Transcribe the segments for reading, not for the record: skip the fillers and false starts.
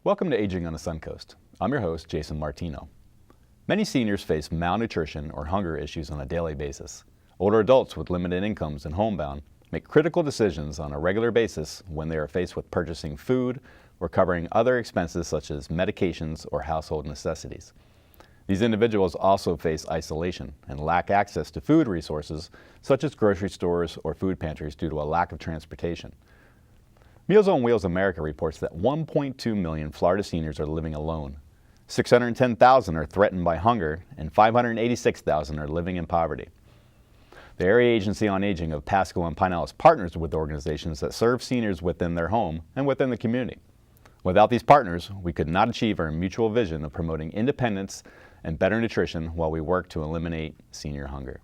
Welcome to Aging on the Suncoast. I'm your host, Jason Martino. Many seniors face malnutrition or hunger issues on a daily basis. Older adults with limited incomes and homebound make critical decisions on a regular basis when they are faced with purchasing food or covering other expenses such as medications or household necessities. These individuals also face isolation and lack access to food resources such as grocery stores or food pantries due to a lack of transportation. Meals on Wheels America reports that 1.2 million Florida seniors are living alone. 610,000 are threatened by hunger, and 586,000 are living in poverty. The Area Agency on Aging of Pasco and Pinellas partners with organizations that serve seniors within their home and within the community. Without these partners, we could not achieve our mutual vision of promoting independence and better nutrition while we work to eliminate senior hunger.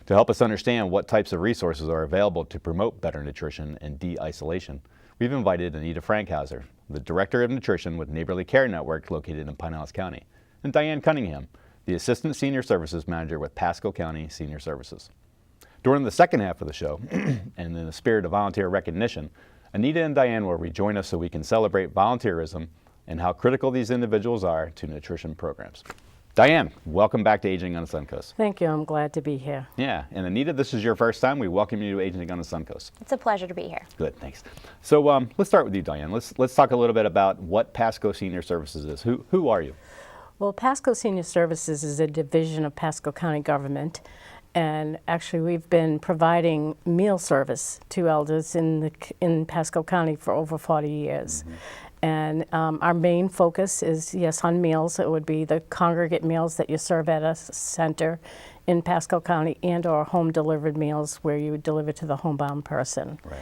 To help us understand what types of resources are available to promote better nutrition and de-isolation, we've invited Anita Frankhauser, the Director of Nutrition with Neighborly Care Network located in Pinellas County, and Diane Cunningham, the Assistant Senior Services Manager with Pasco County Senior Services. During the second half of the show, and in the spirit of volunteer recognition, Anita and Diane will rejoin us so we can celebrate volunteerism and how critical these individuals are to nutrition programs. Diane, welcome back to Aging on the Suncoast. Thank you. I'm glad to be here. Yeah, and Anita, this is your first time. We welcome you to Aging on the Suncoast. It's a pleasure to be here. Good, thanks. So let's start with you, Diane. Let's talk a little bit about what Pasco Senior Services is. Who are you? Well, Pasco Senior Services is a division of Pasco County government, and actually we've been providing meal service to elders in Pasco County for over 40 years. Mm-hmm. And our main focus is, yes, on meals. It would be the congregate meals that you serve at a center in Pasco County and or home-delivered meals where you deliver to the homebound person. Right.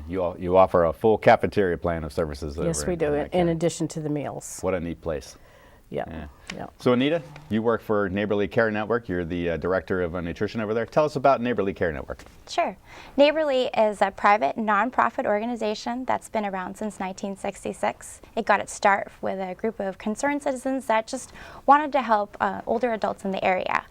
Yeah. You offer a full cafeteria plan of services. Yes, we do, in addition to the meals. What a neat place. Yeah. So Anita, you work for Neighborly Care Network. You're the Director of Nutrition over there. Tell us about Neighborly Care Network. Sure. Neighborly is a private nonprofit organization that's been around since 1966. It got its start with a group of concerned citizens that just wanted to help older adults in the area.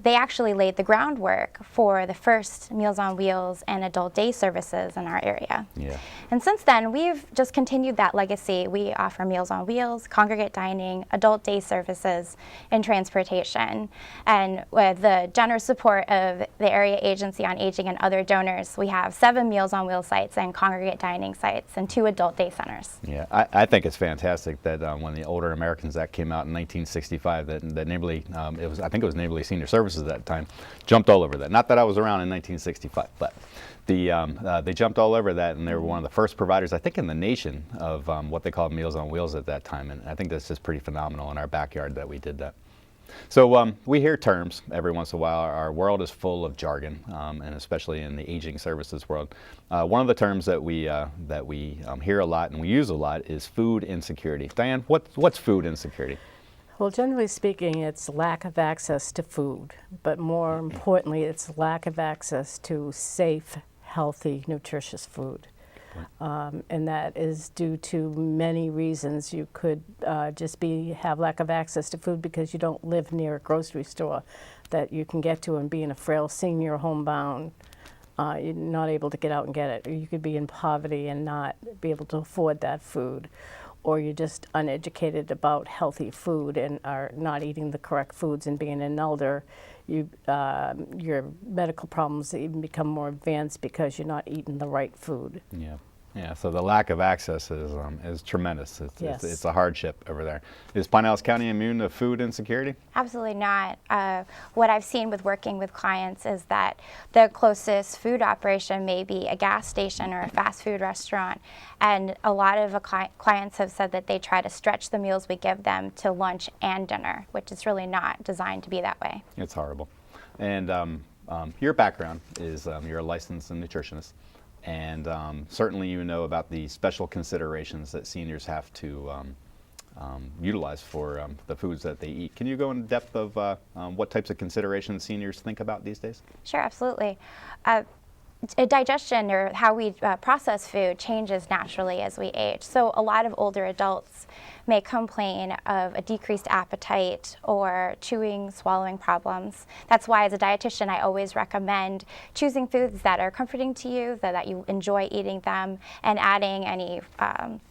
They actually laid the groundwork for the first Meals on Wheels and adult day services in our area. Yeah. And since then, we've just continued that legacy. We offer Meals on Wheels, congregate dining, adult day services, and transportation. And with the generous support of the Area Agency on Aging and other donors, we have 7 Meals on Wheels sites and congregate dining sites and 2 adult day centers. Yeah, I think it's fantastic that when the Older Americans Act came out in 1965, that Neighborly, I think it was Neighborly Senior Services at that time, jumped all over that. Not that I was around in 1965, but they jumped all over that, and they were one of the first providers, I think, in the nation of what they called Meals on Wheels at that time. And I think that's just pretty phenomenal in our backyard that we did that. So we hear terms every once in a while. Our world is full of jargon, and especially in the aging services world. One of the terms that we hear a lot and we use a lot is food insecurity. Diane, what's food insecurity? Well, generally speaking, it's lack of access to food, but more importantly, it's lack of access to safe, healthy, nutritious food. And that is due to many reasons. You could just have lack of access to food because you don't live near a grocery store that you can get to, and being a frail senior homebound, you're not able to get out and get it. Or you could be in poverty and not be able to afford that food. Or you're just uneducated about healthy food and are not eating the correct foods, and being an elder, your medical problems even become more advanced because you're not eating the right food. Yeah. So the lack of access is tremendous. Yes. It's a hardship over there. Is Pinellas County immune to food insecurity? Absolutely not. What I've seen with working with clients is that the closest food operation may be a gas station or a fast food restaurant, and a lot of clients have said that they try to stretch the meals we give them to lunch and dinner, which is really not designed to be that way. It's horrible. And your background is you're a licensed nutritionist. And certainly you know about the special considerations that seniors have to utilize for the foods that they eat. Can you go in depth of what types of considerations seniors think about these days? Sure, absolutely. digestion or how we process food changes naturally as we age. So a lot of older adults may complain of a decreased appetite or chewing, swallowing problems. That's why as a dietitian I always recommend choosing foods that are comforting to you, that you enjoy eating them, and adding any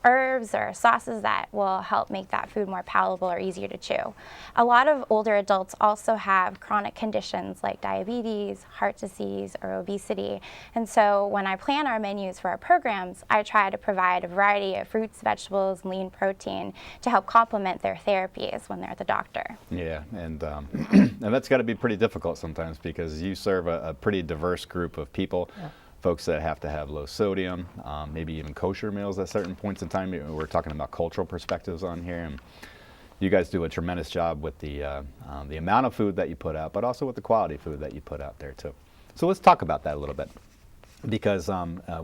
herbs or sauces that will help make that food more palatable or easier to chew. A lot of older adults also have chronic conditions like diabetes, heart disease, or obesity. And so when I plan our menus for our programs, I try to provide a variety of fruits, vegetables, and lean protein to help complement their therapies when they're at the doctor. Yeah, and and that's got to be pretty difficult sometimes because you serve a pretty diverse group of people. Yeah. Folks that have to have low sodium, maybe even kosher meals at certain points in time. We're talking about cultural perspectives on here, and you guys do a tremendous job with the amount of food that you put out, but also with the quality of food that you put out there too. So let's talk about that a little bit. Because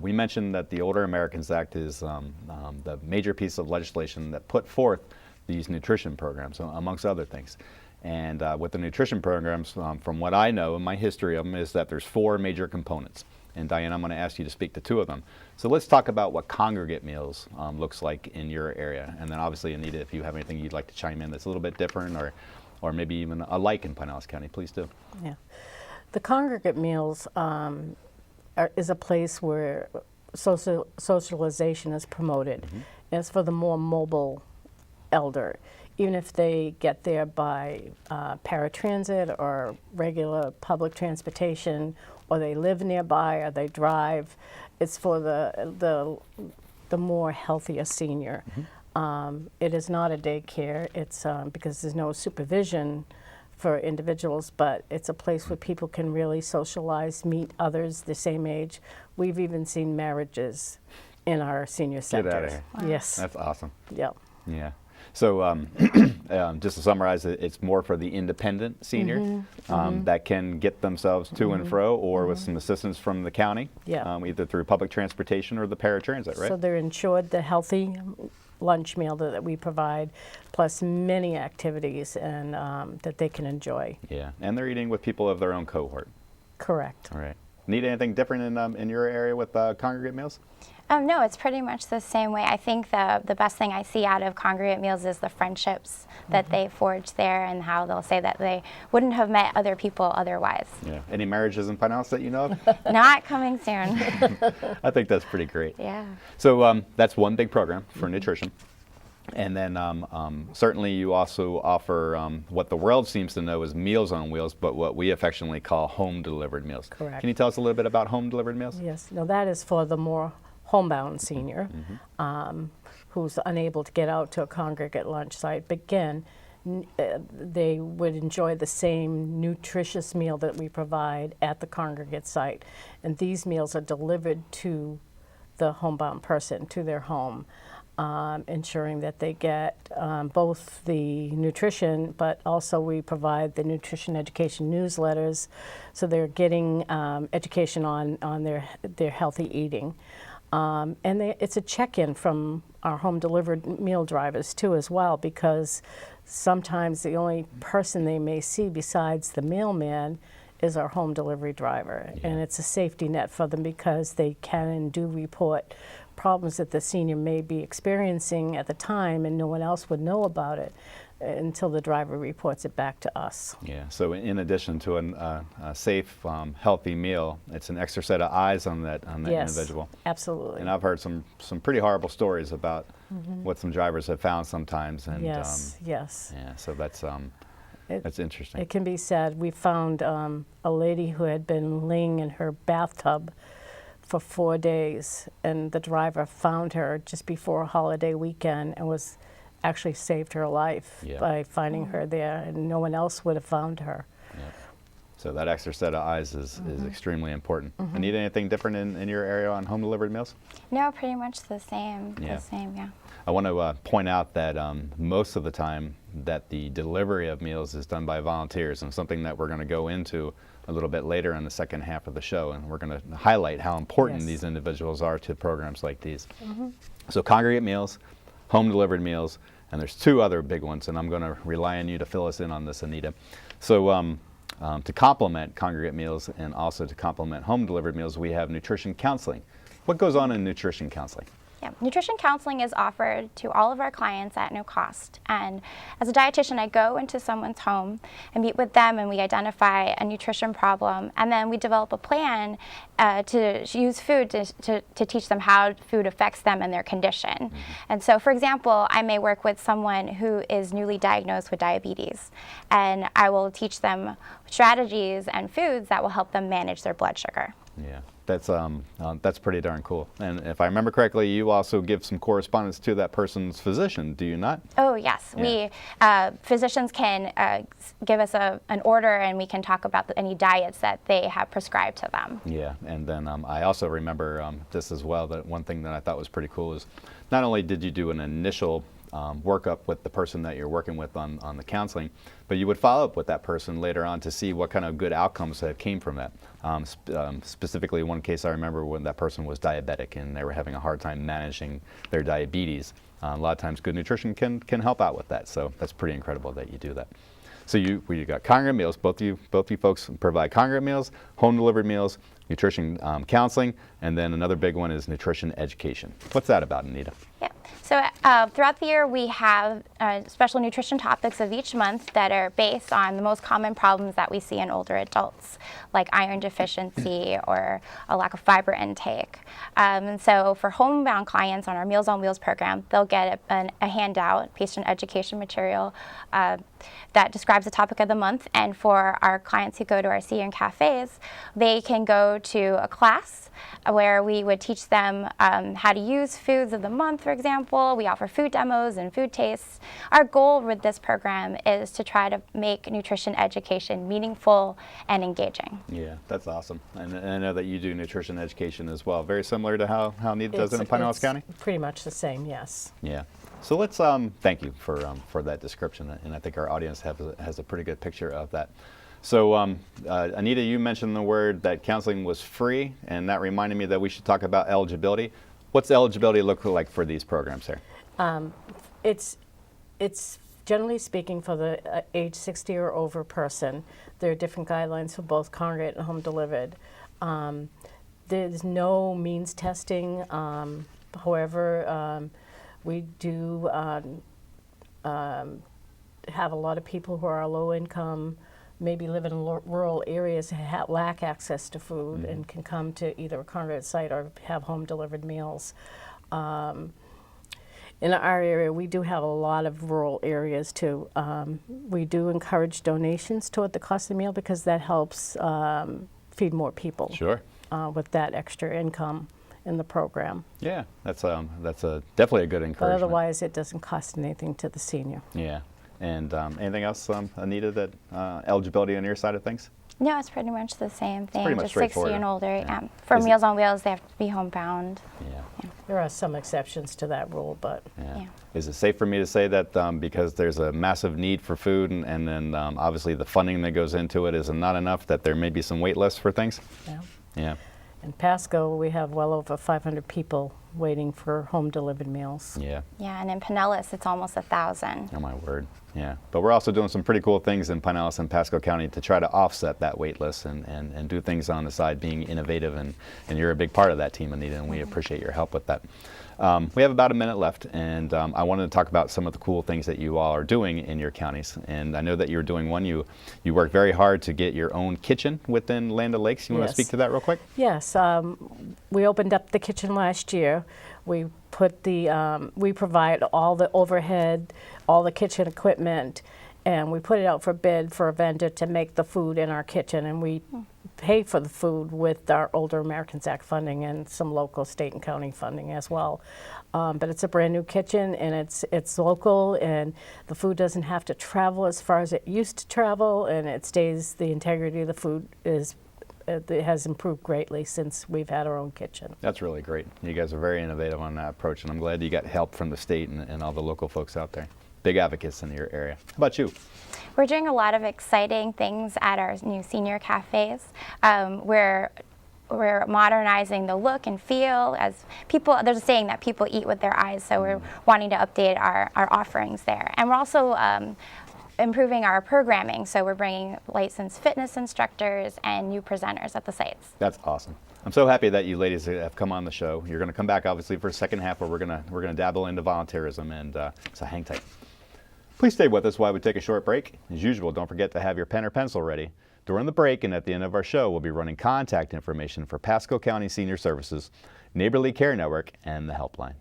we mentioned that the Older Americans Act is the major piece of legislation that put forth these nutrition programs, amongst other things. And with the nutrition programs, from what I know and my history of them, is that there's 4 major components. And Diane, I'm going to ask you to speak to 2 of them. So let's talk about what congregate meals looks like in your area. And then obviously, Anita, if you have anything you'd like to chime in that's a little bit different or maybe even alike in Pinellas County, please do. Yeah. The congregate meals is a place where socialization is promoted. Mm-hmm. And it's for the more mobile elder. Even if they get there by paratransit or regular public transportation, or they live nearby or they drive, it's for the more healthier senior. Mm-hmm. It is not a daycare. It's because there's no supervision for individuals, but it's a place where people can really socialize, meet others the same age. We've even seen marriages in our senior centers. Get out of here. Wow. Yes. That's awesome. Yep. Yeah. So just to summarize, it's more for the independent senior that can get themselves to and fro, or with some assistance from the county, either through public transportation or the paratransit, right? So they're insured the healthy lunch meal that we provide, plus many activities and that they can enjoy. Yeah, and they're eating with people of their own cohort. Correct. All right. Need anything different in your area with congregate meals? No, it's pretty much the same way. I think the best thing I see out of congregate meals is the friendships that they forge there, and how they'll say that they wouldn't have met other people otherwise. Yeah. Any marriages in Pinellas that you know of? Not coming soon. I think that's pretty great. Yeah. So that's one big program for nutrition. And then certainly you also offer what the world seems to know as Meals on Wheels, but what we affectionately call home-delivered meals. Correct. Can you tell us a little bit about home-delivered meals? Yes. No, that is for the more homebound senior who's unable to get out to a congregate lunch site. But again, they would enjoy the same nutritious meal that we provide at the congregate site. And these meals are delivered to the homebound person, to their home. Ensuring that they get both the nutrition, but also we provide the nutrition education newsletters, so they're getting education on their healthy eating. And it's a check-in from our home-delivered meal drivers, too, as well, because sometimes the only person they may see besides the mailman is our home delivery driver. Yeah. And it's a safety net for them because they can and do report problems that the senior may be experiencing at the time, and no one else would know about it until the driver reports it back to us. Yeah, so in addition to a safe, healthy meal, it's an extra set of eyes on that Yes, individual. Absolutely. And I've heard some pretty horrible stories about what some drivers have found sometimes. And, yes. Yeah, so that's interesting. It can be said. We found a lady who had been laying in her bathtub for 4 days, and the driver found her just before a holiday weekend and actually saved her life by finding her there, and no one else would have found her. Yeah. So that extra set of eyes is extremely important. Need anything different in your area on home delivered meals? No, pretty much the same. Yeah. The same, yeah. I want to point out that most of the time that the delivery of meals is done by volunteers, and something that we're going to go into a little bit later in the second half of the show, and we're going to highlight how important these individuals are to programs like these. So congregate meals, home delivered meals, and there's 2 other big ones, and I'm going to rely on you to fill us in on this, Anita. So to complement congregate meals and also to complement home-delivered meals, we have nutrition counseling. What goes on in nutrition counseling? Yeah, nutrition counseling is offered to all of our clients at no cost. And as a dietitian, I go into someone's home and meet with them, and we identify a nutrition problem, and then we develop a plan to use food to teach them how food affects them and their condition. And so, for example, I may work with someone who is newly diagnosed with diabetes, and I will teach them strategies and foods that will help them manage their blood sugar. Yeah, that's pretty darn cool. And if I remember correctly, you also give some correspondence to that person's physician, do you not? Oh, yes. Yeah. Physicians can give us an order, and we can talk about any diets that they have prescribed to them. Yeah, and then I also remember this as well, that one thing that I thought was pretty cool is not only did you do an initial workup with the person that you're working with on the counseling, but you would follow up with that person later on to see what kind of good outcomes that came from that. Specifically, one case I remember when that person was diabetic and they were having a hard time managing their diabetes. A lot of times good nutrition can help out with that, so that's pretty incredible that you do that. So we got congregate meals, both you folks provide congregate meals, home delivered meals, nutrition counseling, and then another big one is nutrition education. What's that about, Anita? Yeah. So throughout the year, we have special nutrition topics of each month that are based on the most common problems that we see in older adults, like iron deficiency or a lack of fiber intake. And so for homebound clients on our Meals on Wheels program, they'll get a handout, patient education material that describes the topic of the month. And for our clients who go to our senior cafes, they can go to a class where we would teach them how to use foods of the month, for example. We offer food demos and food tastes. Our goal with this program is to try to make nutrition education meaningful and engaging. Yeah, that's awesome. And I know that you do nutrition education as well, very similar to how Anita does it in Pinellas County? Pretty much the same, yes. Yeah. So let's thank you for that description, and I think our audience has a pretty good picture of that. So Anita, you mentioned the word that counseling was free, and that reminded me that we should talk about eligibility. What's eligibility look like for these programs here? It's generally speaking for the age 60 or over person. There are different guidelines for both congregate and home delivered. There's no means testing. However, we do have a lot of people who are low income, maybe live in rural areas, lack access to food, and can come to either a congregate site or have home delivered meals. In our area, we do have a lot of rural areas too. We do encourage donations toward the cost of the meal because that helps feed more people. Sure. With that extra income in the program. Yeah, that's definitely a good encouragement. But otherwise, it doesn't cost anything to the senior. Yeah. And anything else, Anita, that eligibility on your side of things? No, it's pretty much the same thing. pretty much Just 60 and straightforward. older. Yeah. For Is it- Meals on Wheels, they have to be homebound. Yeah. There are some exceptions to that rule, but Yeah. Is it safe for me to say that because there's a massive need for food and then obviously the funding that goes into it is not enough, that there may be some wait lists for things? yeah. Yeah. In Pasco, we have well over 500 people waiting for home delivered meals. Yeah. Yeah, and in Pinellas, it's almost 1,000. Oh, my word. Yeah. But we're also doing some pretty cool things in Pinellas and Pasco County to try to offset that wait list and do things on the side, being innovative. And you're a big part of that team, Anita, and we appreciate your help with that. We have about a minute left, and I wanted to talk about some of the cool things that you all are doing in your counties. And I know that you're doing one. You work very hard to get your own kitchen within Land O'Lakes. You want to Yes. speak to that real quick? Yes, we opened up the kitchen last year. We put we provide all the overhead, all the kitchen equipment, and we put it out for bid for a vendor to make the food in our kitchen, and we pay for the food with our Older Americans Act funding and some local state and county funding as well. But it's a brand new kitchen, and it's local, and the food doesn't have to travel as far as it used to travel, and it stays, the integrity of the food it has improved greatly since we've had our own kitchen. That's really great. You guys are very innovative on that approach, and I'm glad you got help from the state and all the local folks out there. Big advocates in your area. How about you? We're doing a lot of exciting things at our new senior cafes. We're modernizing the look and feel. As people, there's a saying that people eat with their eyes, so we're wanting to update our offerings there. And we're also improving our programming. So we're bringing licensed fitness instructors and new presenters at the sites. That's awesome. I'm so happy that you ladies have come on the show. You're going to come back, obviously, for a second half where we're gonna dabble into volunteerism, and so hang tight. Please stay with us while we take a short break. As usual, don't forget to have your pen or pencil ready. During the break and at the end of our show, we'll be running contact information for Pasco County Senior Services, Neighborly Care Network, and the helpline.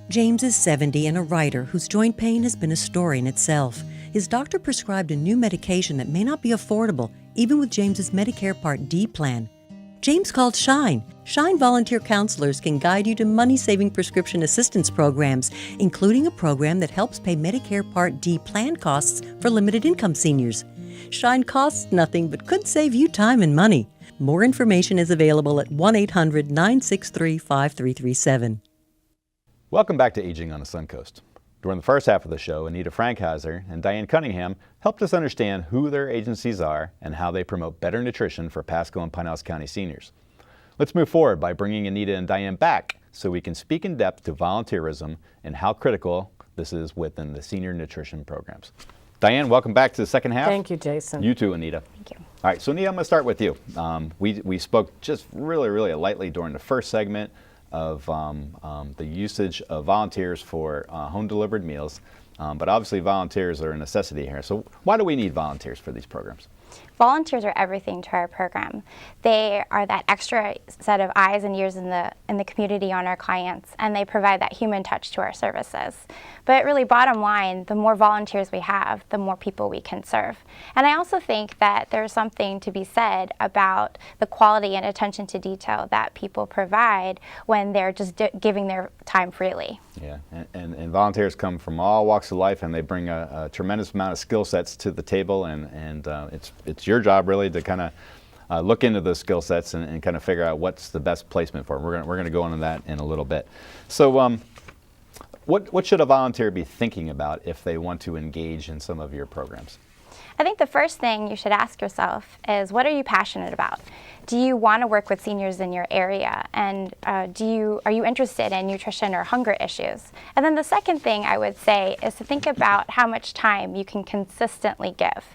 James is 70 and a writer whose joint pain has been a story in itself. His doctor prescribed a new medication that may not be affordable, even with James's Medicare Part D plan. James called Shine. Shine volunteer counselors can guide you to money-saving prescription assistance programs, including a program that helps pay Medicare Part D plan costs for limited-income seniors. Shine costs nothing but could save you time and money. More information is available at 1-800-963-5337. Welcome back to Aging on the Suncoast. During the first half of the show, Anita Frankheiser and Diane Cunningham helped us understand who their agencies are and how they promote better nutrition for Pasco and Pinellas County seniors. Let's move forward by bringing Anita and Diane back so we can speak in depth to volunteerism and how critical this is within the senior nutrition programs. Diane, welcome back to the second half. Thank you, Jason. You too, Anita. Thank you. All right, so Anita, I'm going to start with you. We spoke just really lightly during the first segment of the usage of volunteers for home-delivered meals, but obviously volunteers are a necessity here. So why do we need volunteers for these programs? Volunteers are everything to our program. They are that extra set of eyes and ears in the community on our clients, and they provide that human touch to our services. But really, bottom line, the more volunteers we have, the more people we can serve. And I also think that there's something to be said about the quality and attention to detail that people provide when they're just giving their time freely. Yeah, and volunteers come from all walks of life, and they bring a tremendous amount of skill sets to the table, and it's your job really to kind of look into those skill sets and kind of figure out what's the best placement for them. We're going to go into that in a little bit. So what should a volunteer be thinking about if they want to engage in some of your programs? I think the first thing you should ask yourself is, what are you passionate about? Do you want to work with seniors in your area? And are you interested in nutrition or hunger issues? And then the second thing I would say is to think about how much time you can consistently give.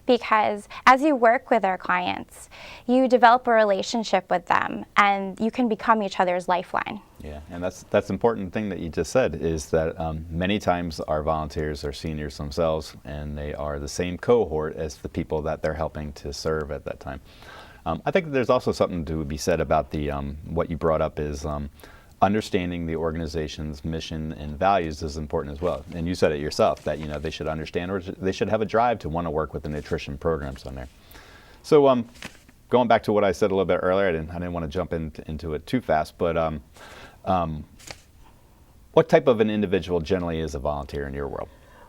Because as you work with our clients, you develop a relationship with them, and you can become each other's lifeline. Yeah, and that's important thing that you just said, is that many times our volunteers are seniors themselves, and they are the same cohort as the people that they're helping to serve at that time. I think there's also something to be said about the what you brought up is understanding the organization's mission and values is important as well. And you said it yourself that they should understand, or they should have a drive to want to work with the nutrition programs on there. So going back to what I said a little bit earlier, I didn't want to jump into it too fast, but what type of an individual generally is a volunteer in your world?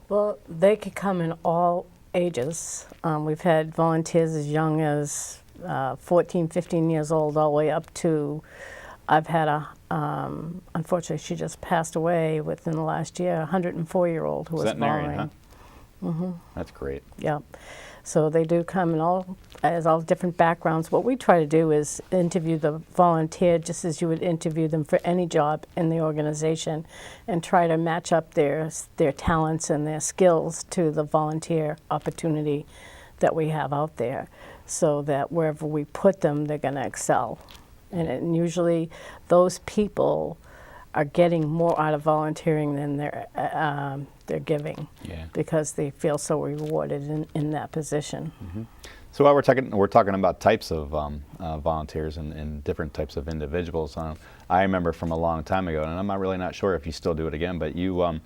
Well, they could come in all ages. We've had volunteers as young as 14, 15 years old, all the way up to, I've had unfortunately she just passed away within the last year, a 104-year-old who was volunteering. Huh? Mm-hmm. That's great. Yeah. So they do come in all different backgrounds. What we try to do is interview the volunteer just as you would interview them for any job in the organization, and try to match up their talents and their skills to the volunteer opportunity that we have out there, so that wherever we put them, they're going to excel. And usually those people are getting more out of volunteering than they're giving, because they feel so rewarded in that position. Mm-hmm. So while we're talking about types of volunteers and different types of individuals, I remember from a long time ago, and I'm really not sure if you still do it again, but you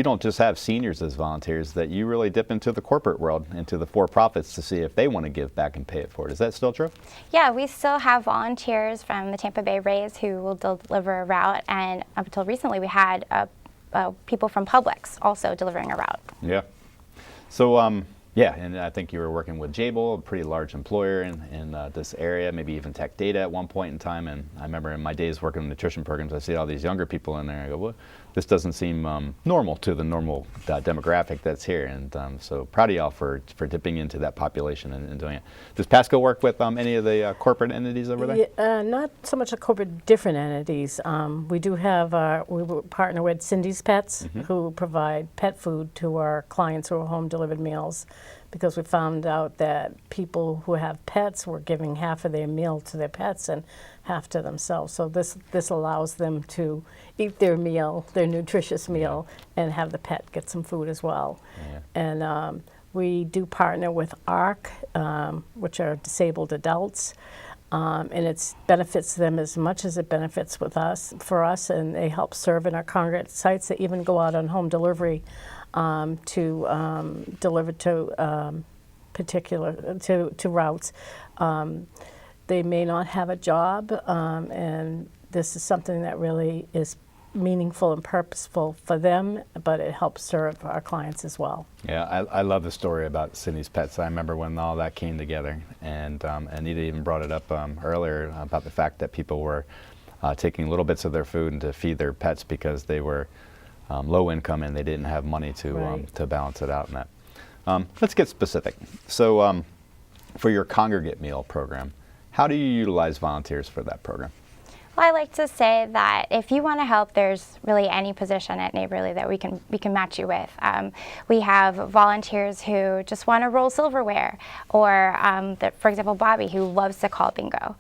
don't just have seniors as volunteers, that you really dip into the corporate world, into the for-profits, to see if they want to give back and pay it forward. Is that still true? Yeah, we still have volunteers from the Tampa Bay Rays who will deliver a route, and up until recently we had people from Publix also delivering a route. Yeah. So yeah, and I think you were working with Jabil, a pretty large employer in this area, maybe even Tech Data at one point in time. And I remember in my days working in nutrition programs, I see all these younger people in there. I go, well, this doesn't seem normal to the normal demographic that's here. And so proud of y'all for dipping into that population and doing it. Does Pasco work with any of the corporate entities over there? Yeah, not so much a corporate, different entities. We do have, we partner with Cindy's Pets, who provide pet food to our clients who are home delivered meals, because we found out that people who have pets were giving half of their meal to their pets and half to themselves. So this allows them to eat their meal, their nutritious meal, and have the pet get some food as well. Yeah. And we do partner with ARC, which are disabled adults. And it benefits them as much as it benefits for us, and they help serve in our congregate sites. They even go out on home delivery to deliver to to routes. They may not have a job, and this is something that really is meaningful and purposeful for them, but it helps serve our clients as well. Yeah, I love the story about Cindy's Pets. I remember when all that came together, and Anita even brought it up earlier about the fact that people were taking little bits of their food and to feed their pets because they were low income and they didn't have money to balance it out in that. Let's get specific. So for your congregate meal program, how do you utilize volunteers for that program? Well, I like to say that if you want to help, there's really any position at Neighborly that we can match you with. We have volunteers who just want to roll silverware, or for example, Bobby, who loves to call bingo.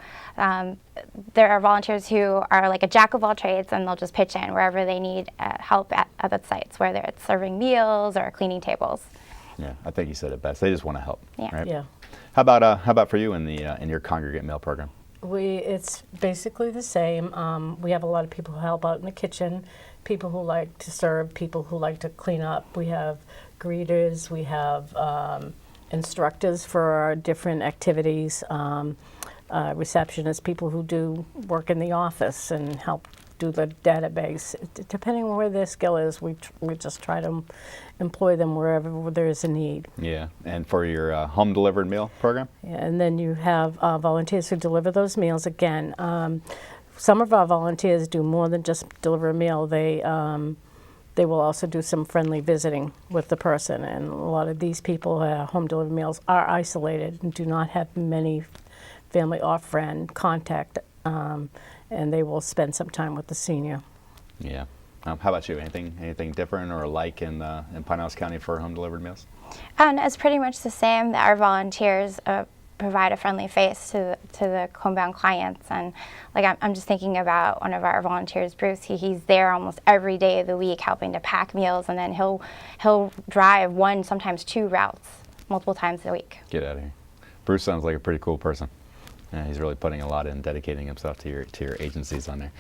There are volunteers who are like a jack of all trades, and they'll just pitch in wherever they need help at the sites, whether it's serving meals or cleaning tables. Yeah, I think you said it best. They just want to help. Yeah. Right? Yeah. How about for you in your congregate meal program? It's basically the same. We have a lot of people who help out in the kitchen, people who like to serve, people who like to clean up. We have greeters, we have instructors for our different activities, receptionists, people who do work in the office and help do the database. Depending on where their skill is, we just try to employ them wherever there is a need. Yeah, and for your home delivered meal program? Yeah, and then you have volunteers who deliver those meals. Again, some of our volunteers do more than just deliver a meal. They will also do some friendly visiting with the person, and a lot of these people who have home delivered meals are isolated and do not have many family or friend contact, and they will spend some time with the senior. Yeah. How about you? Anything different or alike in Pinellas County for home delivered meals? It's pretty much the same. Our volunteers provide a friendly face to the homebound clients, and like I'm just thinking about one of our volunteers, Bruce. He's there almost every day of the week helping to pack meals, and then he'll drive one, sometimes two routes multiple times a week. Get out of here. Bruce sounds like a pretty cool person. Yeah, he's really putting a lot in, dedicating himself to your agencies on there.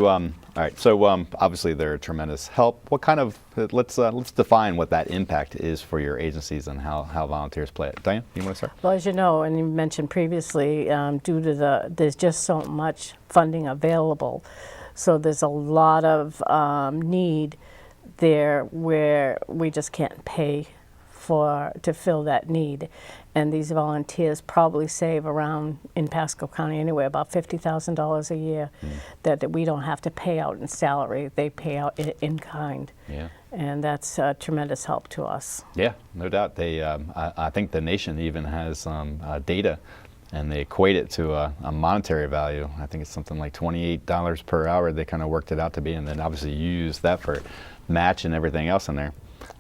All right. So obviously they're a tremendous help. What kind of let's define what that impact is for your agencies and how volunteers play it. Diane, you want to start? Well, as you know, and you mentioned previously, due to there's just so much funding available, so there's a lot of need there where we just can't pay to fill that need. And these volunteers probably save around, in Pasco County anyway, about $50,000 a year that we don't have to pay out in salary. They pay out in kind. Yeah. And that's a tremendous help to us. Yeah, no doubt. They, I think the nation even has data, and they equate it to a monetary value. I think it's something like $28 per hour. They kind of worked it out to be, and then obviously you use that for match and everything else in there.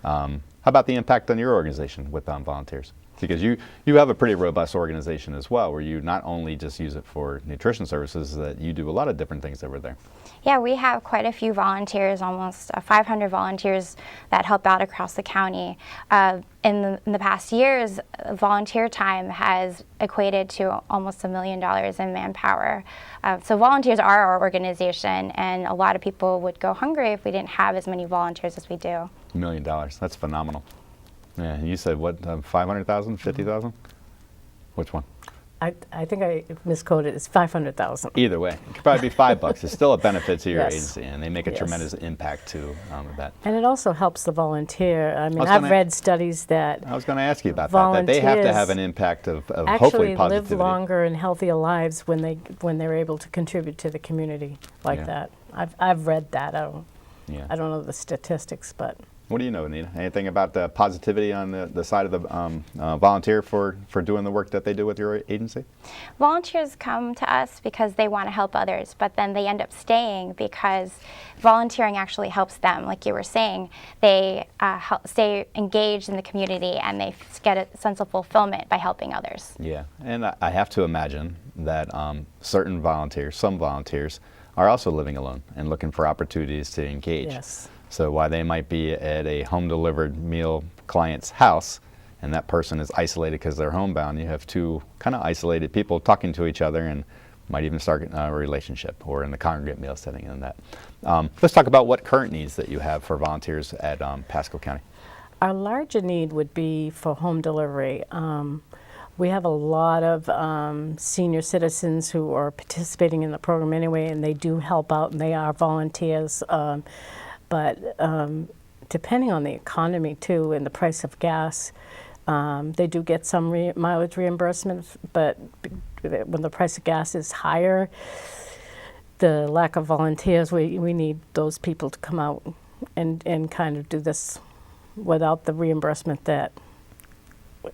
How about the impact on your organization with volunteers? Because you have a pretty robust organization as well, where you not only just use it for nutrition services, that you do a lot of different things over there. Yeah, we have quite a few volunteers, almost 500 volunteers that help out across the county. In the past years, volunteer time has equated to almost $1 million in manpower. So volunteers are our organization, and a lot of people would go hungry if we didn't have as many volunteers as we do. $1 million, that's phenomenal. Yeah, you said what, 500,000, 50,000? Which one? I think I misquoted. It's 500,000. Either way, it could probably be $5. It's still a benefit to your Yes. agency, and they make a Yes. tremendous impact too with that. And it also helps the volunteer. I mean, was I've gonna- read studies that I was going to ask you about that they have to volunteers have an impact of hopefully actually positivity. live longer and healthier lives when they're able to contribute to the community like Yeah. that. I've read that. I Yeah. don't know the statistics, but What do you know, Anita? Anything about the positivity on the side of the volunteer for doing the work that they do with your agency? Volunteers come to us because they want to help others, but then they end up staying because volunteering actually helps them. Like you were saying, they stay engaged in the community and they get a sense of fulfillment by helping others. Yeah, and I have to imagine that certain volunteers, some volunteers, are also living alone and looking for opportunities to engage. yes. So while they might be at a home-delivered meal client's house, and that person is isolated because they're homebound, you have two kind of isolated people talking to each other and might even start a relationship, or in the congregate meal setting and that. Let's talk about what current needs that you have for volunteers at Pasco County. Our larger need would be for home delivery. We have a lot of senior citizens who are participating in the program anyway, and they do help out, and they are volunteers. But depending on the economy too, and the price of gas, they do get some mileage reimbursement, but when the price of gas is higher, the lack of volunteers, we need those people to come out and kind of do this without the reimbursement that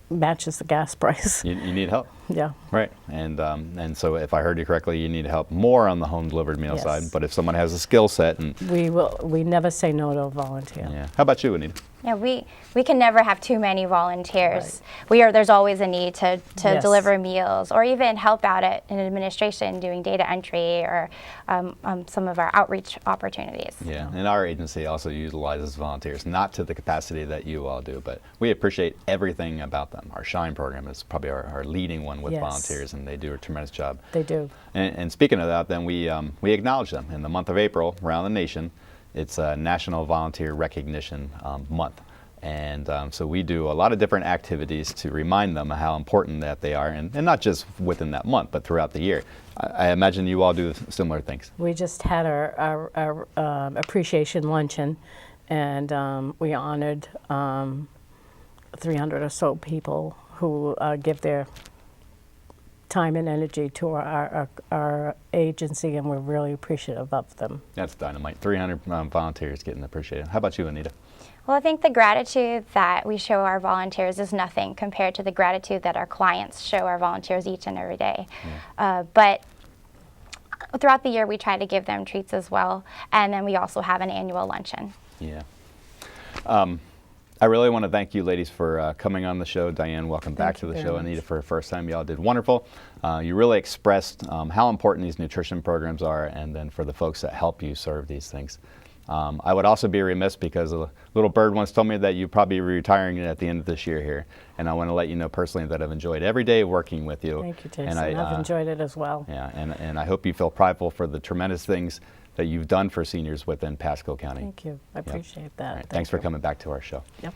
matches the gas price. You need help. Yeah. Right, and so if I heard you correctly, you need help more on the home delivered meal Yes. side. But if someone has a skill set, and We never say no to a volunteer. yeah, how about you, Anita? Yeah, we can never have too many volunteers. There's always a need to Yes. deliver meals or even help out in administration doing data entry or some of our outreach opportunities. Yeah, and our agency also utilizes volunteers, not to the capacity that you all do, but we appreciate everything about them. Our SHINE program is probably our leading one with Yes. volunteers, and they do a tremendous job. They do. And speaking of that, then we acknowledge them in the month of April around the nation. It's National Volunteer Recognition Month. And so we do a lot of different activities to remind them how important that they are, and not just within that month, but throughout the year. I imagine you all do similar things. We just had our appreciation luncheon, and we honored 300 or so people who give their time and energy to our agency, and we're really appreciative of them. That's dynamite. 300 volunteers getting appreciated. How about you, Anita? Well, I think the gratitude that we show our volunteers is nothing compared to the gratitude that our clients show our volunteers each and every day. But throughout the year, we try to give them treats as well, and then we also have an annual luncheon. Yeah. I really want to thank you ladies for coming on the show. Diane, welcome back to you the very show. much. Anita, for the first time, y'all did wonderful. You really expressed how important these nutrition programs are, and then for the folks that help you serve these things. I would also be remiss because a little bird once told me that you'd probably be retiring at the end of this year here. And I want to let you know personally that I've enjoyed every day working with you. Thank you, Jason. And I've enjoyed it as well. Yeah, and I hope you feel prideful for the tremendous things that you've done for seniors within Pasco County. Thank you. I appreciate that. All right, Thank thanks for you. coming back to our show. Yep.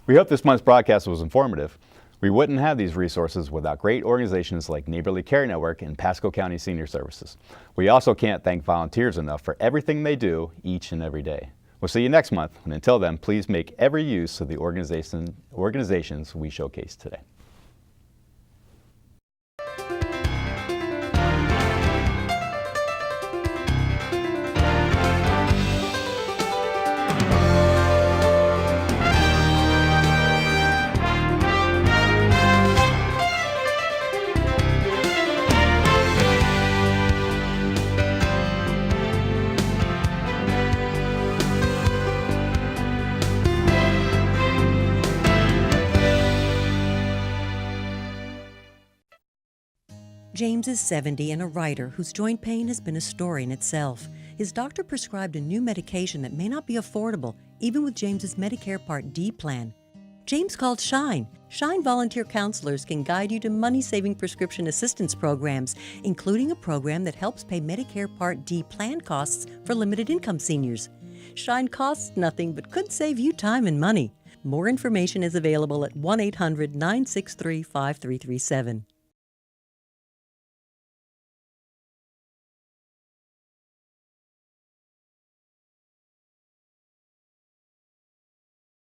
We hope this month's broadcast was informative. We wouldn't have these resources without great organizations like Neighborly Care Network and Pasco County Senior Services. We also can't thank volunteers enough for everything they do each and every day. We'll see you next month, and until then, please make every use of the organizations we showcase today. James is 70 and a writer whose joint pain has been a story in itself. His doctor prescribed a new medication that may not be affordable, even with James's Medicare Part D plan. James called SHINE. SHINE volunteer counselors can guide you to money-saving prescription assistance programs, including a program that helps pay Medicare Part D plan costs for limited-income seniors. SHINE costs nothing but could save you time and money. More information is available at 1-800-963-5337.